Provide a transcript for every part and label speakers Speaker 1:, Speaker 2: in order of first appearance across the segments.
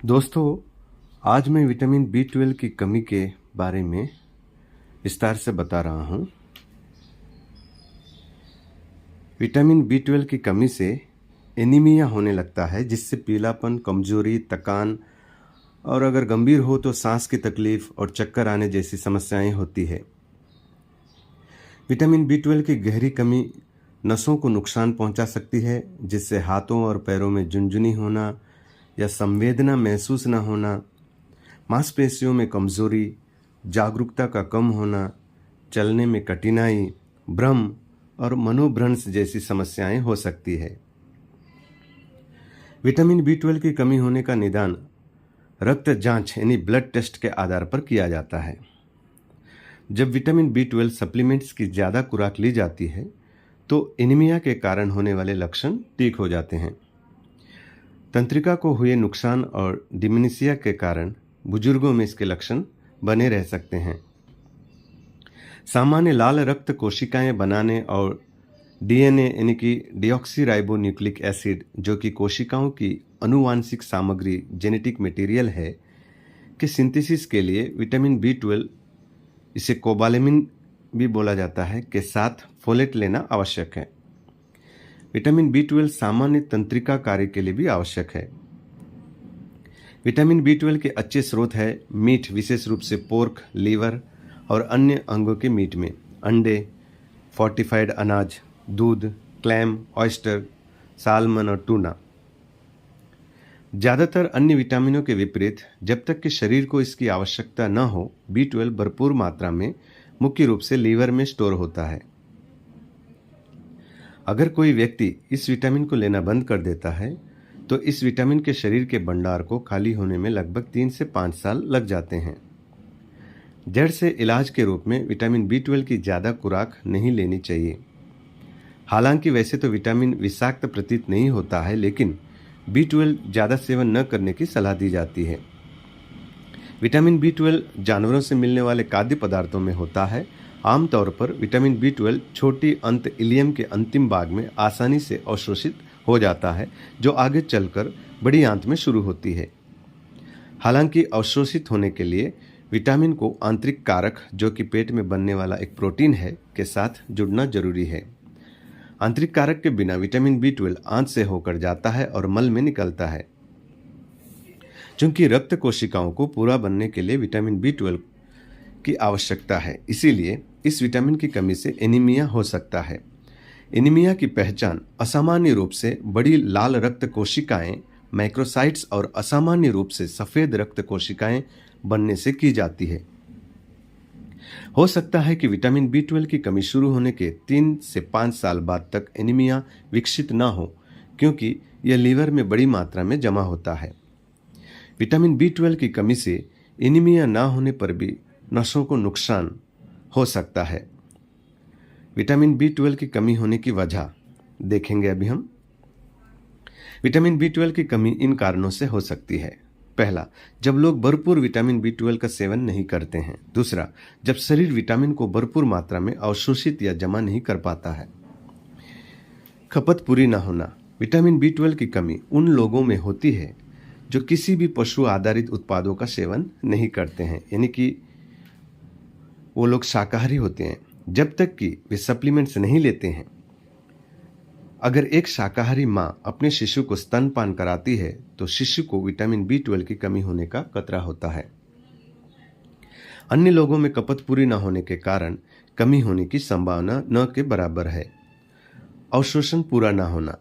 Speaker 1: दोस्तों, आज मैं विटामिन B12 की कमी के बारे में विस्तार से बता रहा हूँ। विटामिन B12 की कमी से एनीमिया होने लगता है, जिससे पीलापन, कमजोरी, थकान और अगर गंभीर हो तो सांस की तकलीफ और चक्कर आने जैसी समस्याएं होती है। विटामिन B12 की गहरी कमी नसों को नुकसान पहुंचा सकती है, जिससे हाथों और पैरों में झुनझुनी होना या संवेदना महसूस न होना, मांसपेशियों में कमजोरी, जागरूकता का कम होना, चलने में कठिनाई, भ्रम और मनोभ्रंश जैसी समस्याएं हो सकती है। विटामिन B12 की कमी होने का निदान रक्त जांच यानी ब्लड टेस्ट के आधार पर किया जाता है। जब विटामिन B12 सप्लीमेंट्स की ज़्यादा खुराक ली जाती है तो एनीमिया के कारण होने वाले लक्षण ठीक हो जाते हैं। तंत्रिका को हुए नुकसान और डिमेंशिया के कारण बुजुर्गों में इसके लक्षण बने रह सकते हैं। सामान्य लाल रक्त कोशिकाएं बनाने और DNA यानी कि डीऑक्सीराइबोन्यूक्लिक एसिड, जो कि कोशिकाओं की आनुवांशिक सामग्री जेनेटिक मटेरियल है, के सिंथेसिस के लिए विटामिन B12, इसे कोबालेमिन भी बोला जाता है, के साथ फोलेट लेना आवश्यक है। विटामिन B12 सामान्य तंत्रिका कार्य के लिए भी आवश्यक है। विटामिन B12 के अच्छे स्रोत है मीट, विशेष रूप से पोर्क, लीवर और अन्य अंगों के मीट में अंडे, फोर्टिफाइड अनाज, दूध, क्लैम, ऑयस्टर, सालमन और टूना। ज़्यादातर अन्य विटामिनों के विपरीत, जब तक कि शरीर को इसकी आवश्यकता न हो, B12 भरपूर मात्रा में मुख्य रूप से लीवर में स्टोर होता है। अगर कोई व्यक्ति इस विटामिन को लेना बंद कर देता है तो इस विटामिन के शरीर के भंडार को खाली होने में लगभग 3 से 5 साल लग जाते हैं। जड़ से इलाज के रूप में विटामिन B12 की ज़्यादा खुराक नहीं लेनी चाहिए। हालांकि वैसे तो विटामिन विषाक्त प्रतीत नहीं होता है, लेकिन B12 ज़्यादा सेवन न करने की सलाह दी जाती है। विटामिन B12 जानवरों से मिलने वाले खाद्य पदार्थों में होता है। आमतौर पर विटामिन B12 छोटी अंत इलियम के अंतिम भाग में आसानी से अवशोषित हो जाता है, जो आगे चलकर बड़ी आंत में शुरू होती है। हालांकि अवशोषित होने के लिए विटामिन को आंतरिक कारक, जो कि पेट में बनने वाला एक प्रोटीन है, के साथ जुड़ना जरूरी है। आंतरिक कारक के बिना विटामिन B12 आंत से होकर जाता है और मल में निकलता है। चूंकि रक्त कोशिकाओं को पूरा बनने के लिए विटामिन B12 की आवश्यकता है, इसीलिए इस विटामिन की कमी से एनीमिया हो सकता है। एनीमिया की पहचान असामान्य रूप से बड़ी लाल रक्त कोशिकाएं, मैक्रोसाइट्स और असामान्य रूप से सफेद रक्त कोशिकाएं बनने से की जाती है। हो सकता है कि विटामिन B12 की कमी शुरू होने के 3 से 5 साल बाद तक एनीमिया विकसित न हो, क्योंकि यह लीवर में बड़ी मात्रा में जमा होता है। विटामिन B12 की कमी से एनीमिया न होने पर भी नसों को नुकसान हो सकता है। विटामिन B12 की कमी होने की वजह देखेंगे अभी हम। विटामिन B12 की कमी इन कारणों से हो सकती है। पहला, जब लोग भरपूर विटामिन B12 का सेवन नहीं करते हैं। दूसरा, जब शरीर विटामिन को भरपूर मात्रा में अवशोषित या जमा नहीं कर पाता है। खपत पूरी न होना। विटामिन B12 की कमी उन लोगों में होती है जो किसी भी पशु आधारित उत्पादों का सेवन नहीं करते हैं, यानी कि वो लोग शाकाहारी होते हैं। जब तक कि वे सप्लीमेंट्स नहीं लेते हैं। अगर एक शाकाहारी मां अपने शिशु को स्तनपान कराती है तो शिशु को विटामिन B12 की कमी होने का खतरा होता है। अन्य लोगों में खपत पूरी न होने के कारण कमी होने की संभावना न के बराबर है। अवशोषण पूरा न होना।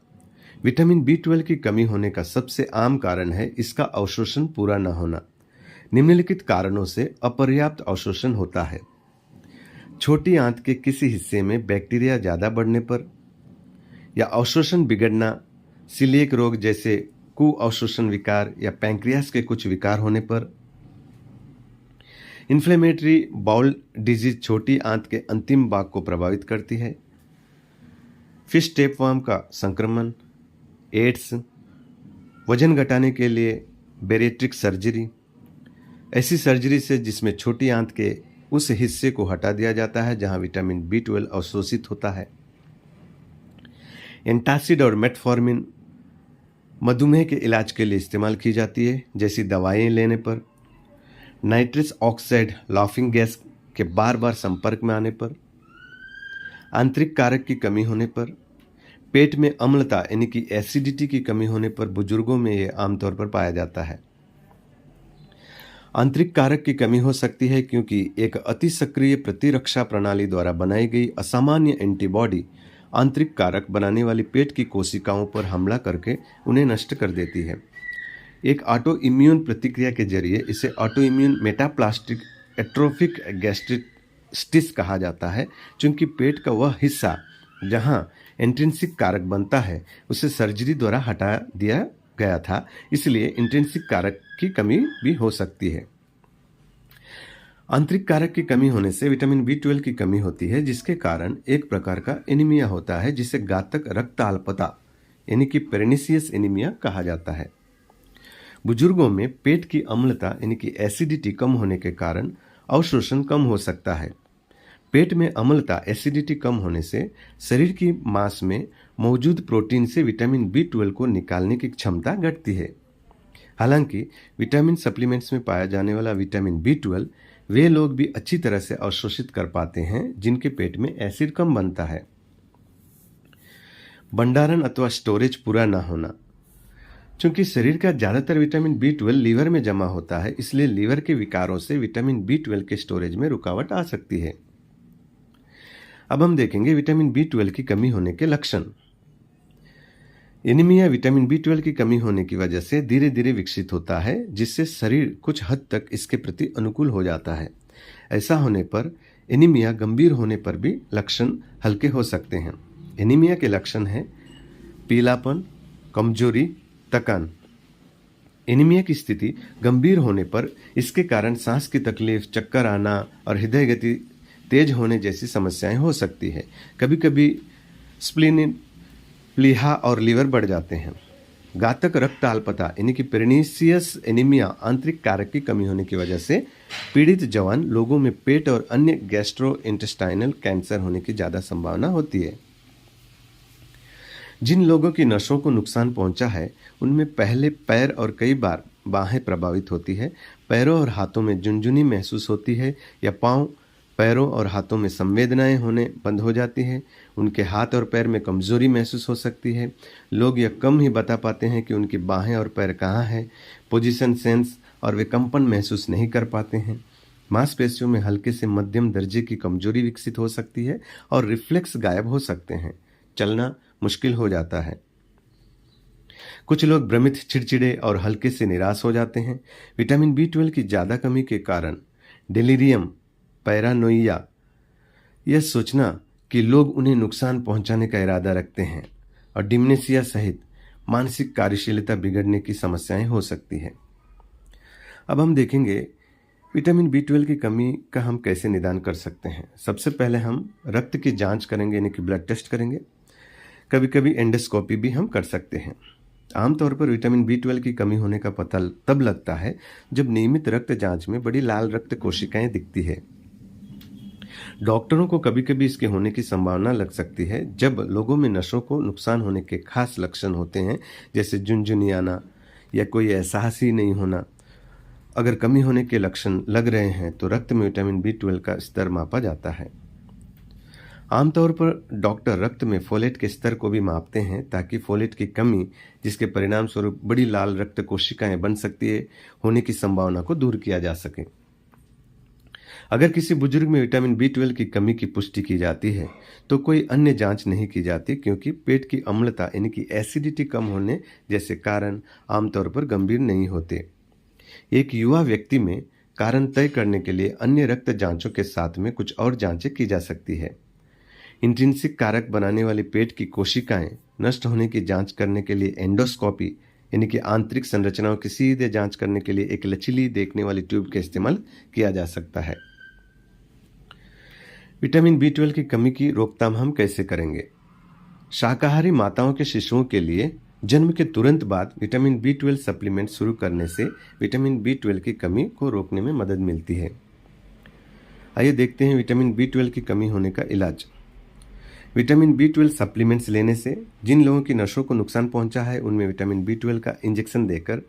Speaker 1: विटामिन B12 की कमी होने का सबसे आम कारण है इसका अवशोषण पूरा न होना। निम्नलिखित कारणों से अपर्याप्त अवशोषण होता है। छोटी आंत के किसी हिस्से में बैक्टीरिया ज्यादा बढ़ने पर, या अवशोषण बिगड़ना, सीलिएक रोग जैसे कुअवशोषण विकार या पैंक्रियास के कुछ विकार होने पर, इन्फ्लेमेटरी बाउल डिजीज छोटी आंत के अंतिम भाग को प्रभावित करती है, फिश टेपवर्म का संक्रमण, एड्स, वजन घटाने के लिए बेरिएट्रिक सर्जरी, ऐसी सर्जरी से जिसमें छोटी आंत के उस हिस्से को हटा दिया जाता है जहां विटामिन B12 अवशोषित होता है। एंटासिड और मेटफॉर्मिन मधुमेह के इलाज के लिए इस्तेमाल की जाती है, जैसी दवाएं लेने पर, नाइट्रस ऑक्साइड लाफिंग गैस के बार बार संपर्क में आने पर, आंतरिक कारक की कमी होने पर, पेट में अम्लता यानी कि एसिडिटी की कमी होने पर बुजुर्गों में यह आमतौर पर पाया जाता है। आंतरिक कारक की कमी हो सकती है क्योंकि एक अति सक्रिय प्रतिरक्षा प्रणाली द्वारा बनाई गई असामान्य एंटीबॉडी आंतरिक कारक बनाने वाली पेट की कोशिकाओं पर हमला करके उन्हें नष्ट कर देती है। एक ऑटो इम्यून प्रतिक्रिया के जरिए इसे auto immune metaplastic atrophic gastritis कहा जाता है, क्योंकि पेट का वह हिस्सा जहां इंट्रिंसिक कारक बनता है उसे सर्जरी द्वारा हटा दिया गया था, इसलिए इंट्रिंसिक कारक की कमी भी हो सकती है। आंतरिक कारक की कमी होने से विटामिन B12 की कमी होती है, जिसके कारण एक प्रकार का एनीमिया होता है, जिसे घातक रक्त अल्पता यानी कि पेर्निसियस एनीमिया कहा जाता है। बुजुर्गों में पेट की अम्लता यानी कि एसिडिटी कम होने के कारण अवशोषण कम हो सकता है। पेट में अम्लता एसिडिटी कम होने से शरीर की मांस में मौजूद प्रोटीन से विटामिन B12 को निकालने की क्षमता घटती है। हालांकि विटामिन सप्लीमेंट्स में पाया जाने वाला विटामिन B12 वे लोग भी अच्छी तरह से अवशोषित कर पाते हैं जिनके पेट में एसिड कम बनता है। भंडारण अथवा स्टोरेज पूरा ना होना। चूंकि शरीर का ज्यादातर विटामिन B12 लीवर में जमा होता है, इसलिए लीवर के विकारों से विटामिन B12 के स्टोरेज में रुकावट आ सकती है। अब हम देखेंगे विटामिन B12 की कमी होने के लक्षण। एनीमिया विटामिन B12 की कमी होने की वजह से धीरे धीरे विकसित होता है, जिससे शरीर कुछ हद तक इसके प्रति अनुकूल हो जाता है। ऐसा होने पर एनीमिया गंभीर होने पर भी लक्षण हल्के हो सकते हैं। एनीमिया के लक्षण हैं पीलापन, कमजोरी, थकान। एनीमिया की स्थिति गंभीर होने पर इसके कारण सांस की तकलीफ, चक्कर आना और हृदय गति तेज होने जैसी समस्याएं हो सकती है। कभी कभी स्प्लीन, प्लीहा और लीवर बढ़ जाते हैं। घातक रक्त अल्पता यानी कि पेर्निसियस एनीमिया आंतरिक कारक की कमी होने की वजह से पीड़ित जवान लोगों में पेट और अन्य गैस्ट्रोइंटेस्टाइनल कैंसर होने की ज्यादा संभावना होती है। जिन लोगों की नसों को नुकसान पहुंचा है उनमें पहले पैर और कई बार बाहें प्रभावित होती है। पैरों और हाथों में झुनझुनी महसूस होती है या पांव, पैरों और हाथों में संवेदनाएं होने बंद हो जाती हैं। उनके हाथ और पैर में कमजोरी महसूस हो सकती है। लोग यह कम ही बता पाते हैं कि उनकी बाहें और पैर कहाँ हैं। पोजीशन सेंस और वे कंपन महसूस नहीं कर पाते हैं। मांसपेशियों में हल्के से मध्यम दर्जे की कमजोरी विकसित हो सकती है और रिफ्लेक्स गायब हो सकते हैं। चलना मुश्किल हो जाता है। कुछ लोग भ्रमित, चिड़चिड़े और हल्के से निराश हो जाते हैं। विटामिन B12 की ज्यादा कमी के कारण डेलीरियम, पैरानोइया, यह सोचना कि लोग उन्हें नुकसान पहुंचाने का इरादा रखते हैं, और डिमेंशिया सहित मानसिक कार्यशीलता बिगड़ने की समस्याएं हो सकती है। अब हम देखेंगे विटामिन B12 की कमी का हम कैसे निदान कर सकते हैं। सबसे पहले हम रक्त की जांच करेंगे यानी कि ब्लड टेस्ट करेंगे। कभी कभी एंडोस्कोपी भी हम कर सकते हैं। आमतौर पर विटामिन B12 की कमी होने का पता तब लगता है जब नियमित रक्त जांच में बड़ी लाल रक्त कोशिकाएं दिखती है। डॉक्टरों को कभी कभी इसके होने की संभावना लग सकती है जब लोगों में नसों को नुकसान होने के खास लक्षण होते हैं, जैसे झुनझुनी आना या कोई एहसास ही नहीं होना। अगर कमी होने के लक्षण लग रहे हैं तो रक्त में विटामिन B12 का स्तर मापा जाता है। आमतौर पर डॉक्टर रक्त में फोलेट के स्तर को भी मापते हैं ताकि फोलेट की कमी, जिसके परिणाम स्वरूप बड़ी लाल रक्त कोशिकाएं बन सकती है, होने की संभावना को दूर किया जा सके। अगर किसी बुजुर्ग में विटामिन B12 की कमी की पुष्टि की जाती है तो कोई अन्य जांच नहीं की जाती, क्योंकि पेट की अम्लता यानी कि एसिडिटी कम होने जैसे कारण आमतौर पर गंभीर नहीं होते। एक युवा व्यक्ति में कारण तय करने के लिए अन्य रक्त जांचों के साथ में कुछ और जांचें की जा सकती है। इंट्रिंसिक कारक बनाने वाली पेट की कोशिकाएं नष्ट होने की जांच करने के लिए एंडोस्कोपी यानी कि आंतरिक संरचनाओं की सीधे जांच करने के लिए एक लचीली देखने वाली ट्यूब का इस्तेमाल किया जा सकता है। विटामिन B12 की कमी की रोकथाम हम कैसे करेंगे? शाकाहारी माताओं के शिशुओं के लिए जन्म के तुरंत बाद विटामिन B12 सप्लीमेंट शुरू करने से विटामिन B12 की कमी को रोकने में मदद मिलती है। आइए देखते हैं विटामिन B12 की कमी होने का इलाज। विटामिन B12 सप्लीमेंट्स लेने से जिन लोगों की नसों को नुकसान पहुंचा है उनमें विटामिन B12 का इंजेक्शन देकर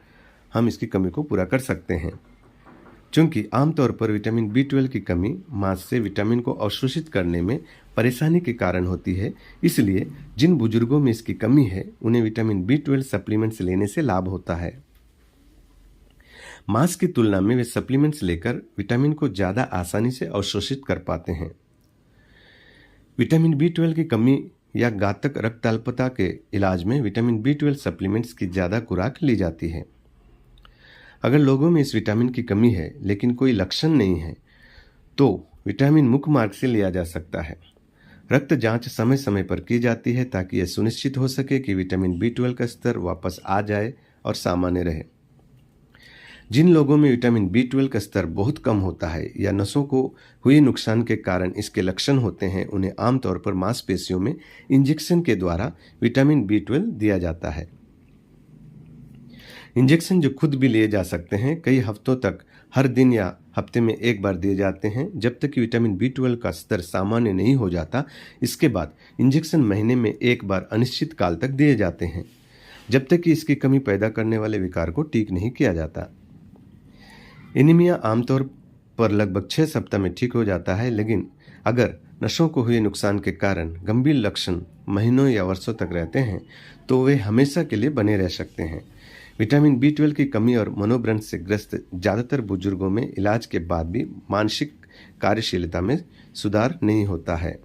Speaker 1: हम इसकी कमी को पूरा कर सकते हैं। चूंकि आमतौर पर विटामिन B12 की कमी मांस से विटामिन को अवशोषित करने में परेशानी के कारण होती है, इसलिए जिन बुजुर्गों में इसकी कमी है उन्हें विटामिन B12 सप्लीमेंट्स लेने से लाभ होता है। मांस की तुलना में वे सप्लीमेंट्स लेकर विटामिन को ज़्यादा आसानी से अवशोषित कर पाते हैं। विटामिन B12 की कमी या घातक रक्तअल्पता के इलाज में विटामिन B12 सप्लीमेंट्स की ज़्यादा खुराक ली जाती है। अगर लोगों में इस विटामिन की कमी है लेकिन कोई लक्षण नहीं है तो विटामिन मुख्य मार्ग से लिया जा सकता है। रक्त जांच समय समय पर की जाती है ताकि यह सुनिश्चित हो सके कि विटामिन B12 का स्तर वापस आ जाए और सामान्य रहे। जिन लोगों में विटामिन B12 का स्तर बहुत कम होता है या नसों को हुए नुकसान के कारण इसके लक्षण होते हैं, उन्हें आमतौर पर मांसपेशियों में इंजेक्शन के द्वारा विटामिन B12 दिया जाता है। इंजेक्शन जो खुद भी लिए जा सकते हैं, कई हफ्तों तक हर दिन या हफ्ते में एक बार दिए जाते हैं जब तक कि विटामिन B12 का स्तर सामान्य नहीं हो जाता। इसके बाद इंजेक्शन महीने में एक बार अनिश्चित काल तक दिए जाते हैं जब तक कि इसकी कमी पैदा करने वाले विकार को ठीक नहीं किया जाता। एनीमिया आमतौर पर लगभग 6 सप्ताह में ठीक हो जाता है, लेकिन अगर नसों को हुए नुकसान के कारण गंभीर लक्षण महीनों या वर्षों तक रहते हैं तो वे हमेशा के लिए बने रह सकते हैं। विटामिन B12 की कमी और मनोभ्रंश से ग्रस्त ज़्यादातर बुजुर्गों में इलाज के बाद भी मानसिक कार्यशीलता में सुधार नहीं होता है।